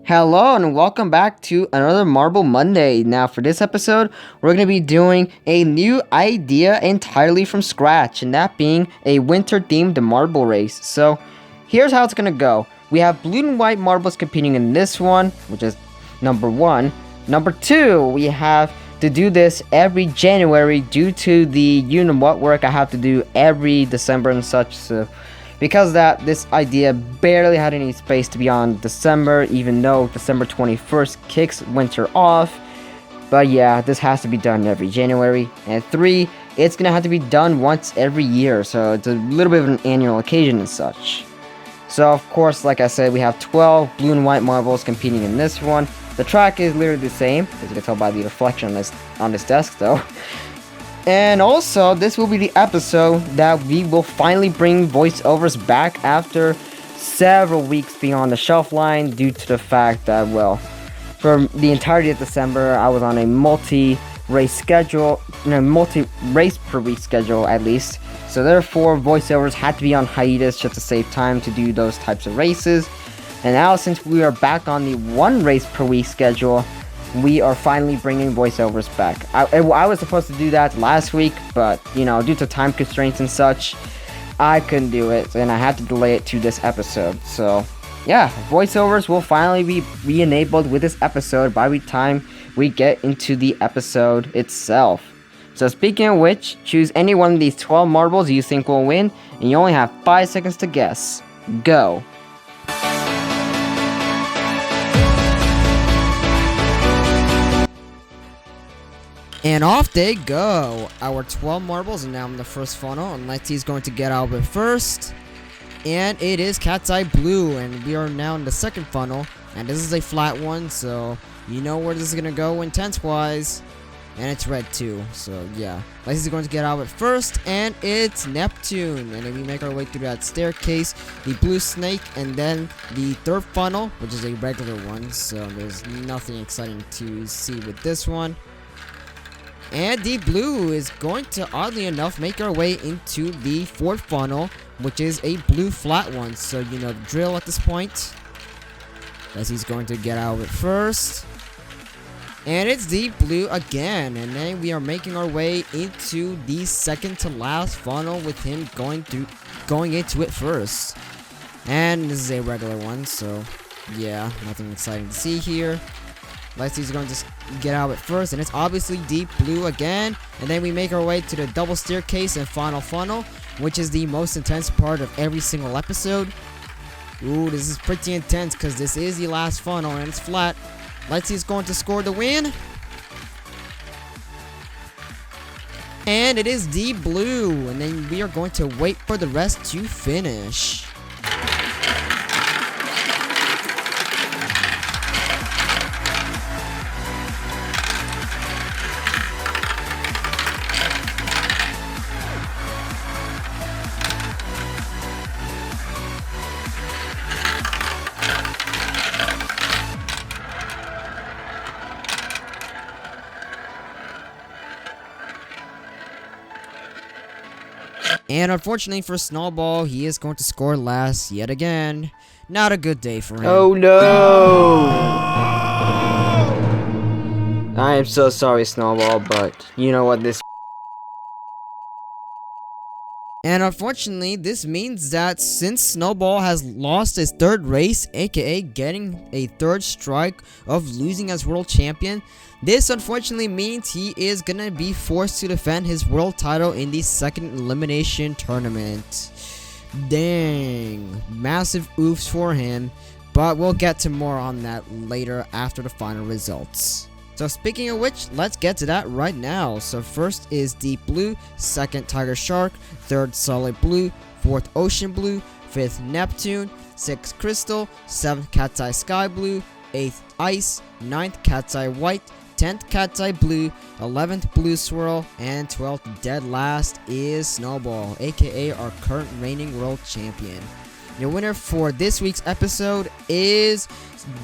Hello and welcome back to another Marble Monday. Now, for this episode, we're going to be doing a new idea entirely from scratch, and that being a winter-themed marble race. So, here's how it's going to go. We have blue and white marbles competing in this one, which is number one. Number two, we have to do this every January due to the what work I have to do every December and such. So, because of that, this idea barely had any space to be on December, even though December 21st kicks winter off. But yeah, this has to be done every January. And three, it's gonna have to be done once every year, so it's a little bit of an annual occasion and such. So of course, like I said, we have 12 blue and white marbles competing in this one. The track is literally the same, as you can tell by the reflection on this desk though. And also, this will be the episode that we will finally bring voiceovers back after several weeks being on the shelf line due to the fact that, well, for the entirety of December, I was on a multi-race per week schedule at least. So therefore, voiceovers had to be on hiatus just to save time to do those types of races. And now, since we are back on the one race per week schedule, we are finally bringing voiceovers back. I was supposed to do that last week, but, due to time constraints and such, I couldn't do it, and I had to delay it to this episode. So, yeah, voiceovers will finally be re-enabled with this episode by the time we get into the episode itself. So, speaking of which, choose any one of these 12 marbles you think will win, and you only have 5 seconds to guess. Go. And off they go. Our 12 marbles are now in the first funnel, and Let's See's going to get out of it first. And it is Cat's Eye Blue, and we are now in the second funnel. And this is a flat one, so you know where this is going to go intense-wise. And it's red too, so yeah. Let's See's going to get out of it first, and it's Neptune. And then we make our way through that staircase, the blue snake, and then the third funnel, which is a regular one. So there's nothing exciting to see with this one. And the blue is going to, oddly enough, make our way into the fourth funnel, which is a blue flat one. So, the drill at this point. As he's going to get out of it first. And it's the blue again. And then we are making our way into the second to last funnel with him going into it first. And this is a regular one, so yeah, nothing exciting to see here. Leslie's going to get out of it first, and it's obviously deep blue again. And then we make our way to the double staircase and final funnel, which is the most intense part of every single episode. Ooh, this is pretty intense because this is the last funnel and it's flat. Leslie's going to score the win. And it is deep blue, and then we are going to wait for the rest to finish. And unfortunately for Snowball, he is going to score last yet again. Not a good day for him. Oh no! I am so sorry, Snowball, but you know what this. And unfortunately, this means that since Snowball has lost his third race, aka getting a third strike of losing as world champion, this unfortunately means he is gonna be forced to defend his world title in the second elimination tournament. Dang, massive oofs for him, but we'll get to more on that later after the final results. So speaking of which, let's get to that right now. So first is Deep Blue, second Tiger Shark, third Solid Blue, fourth Ocean Blue, fifth Neptune, sixth Crystal, seventh Cat's Eye Sky Blue, eighth Ice, ninth Cat's Eye White, 10th Cat's Eye Blue, 11th Blue Swirl, and 12th dead last is Snowball, aka our current reigning world champion. Your winner for this week's episode is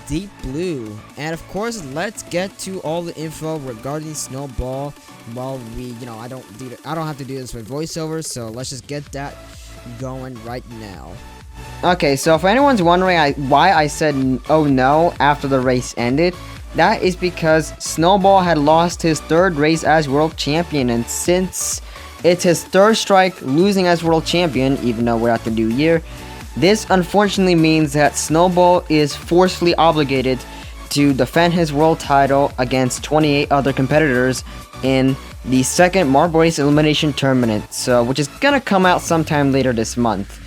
Deep Blue. And of course, let's get to all the info regarding Snowball while we, I don't have to do this with voiceovers, so let's just get that going right now. Okay, so if anyone's wondering why I said oh no after the race ended, that is because Snowball had lost his third race as world champion, and since it's his third strike losing as world champion, even though we're at the new year, this unfortunately means that Snowball is forcefully obligated to defend his world title against 28 other competitors in the second Marble Race Elimination Tournament, so which is gonna come out sometime later this month.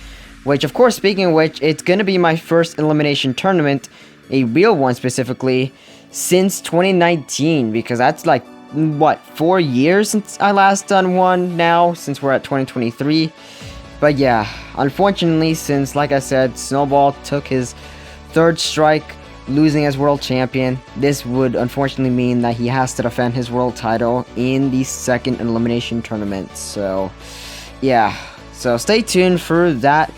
Which, of course, speaking of which, it's gonna be my first elimination tournament, a real one specifically, since 2019, because that's like, what, 4 years since I last done one now, since we're at 2023. But yeah, unfortunately, since, like I said, Snowball took his third strike, losing as world champion, this would unfortunately mean that he has to defend his world title in the second elimination tournament. So, yeah. So stay tuned for that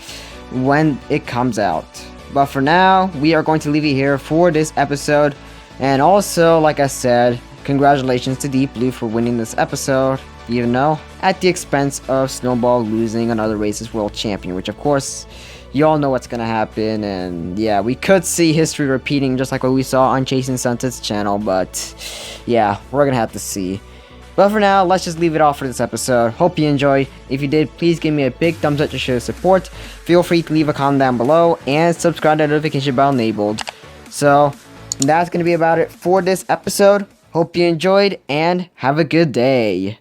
when it comes out. But for now, we are going to leave you here for this episode. And also, like I said, congratulations to Deep Blue for winning this episode, even though at the expense of Snowball losing another race as world champion, which of course, you all know what's gonna happen. And yeah, we could see history repeating just like what we saw on Chasing Sunset's channel, but yeah, we're gonna have to see. But for now, let's just leave it off for this episode. Hope you enjoyed. If you did, please give me a big thumbs up to show support. Feel free to leave a comment down below and subscribe to the notification bell enabled. So, that's going to be about it for this episode. Hope you enjoyed and have a good day.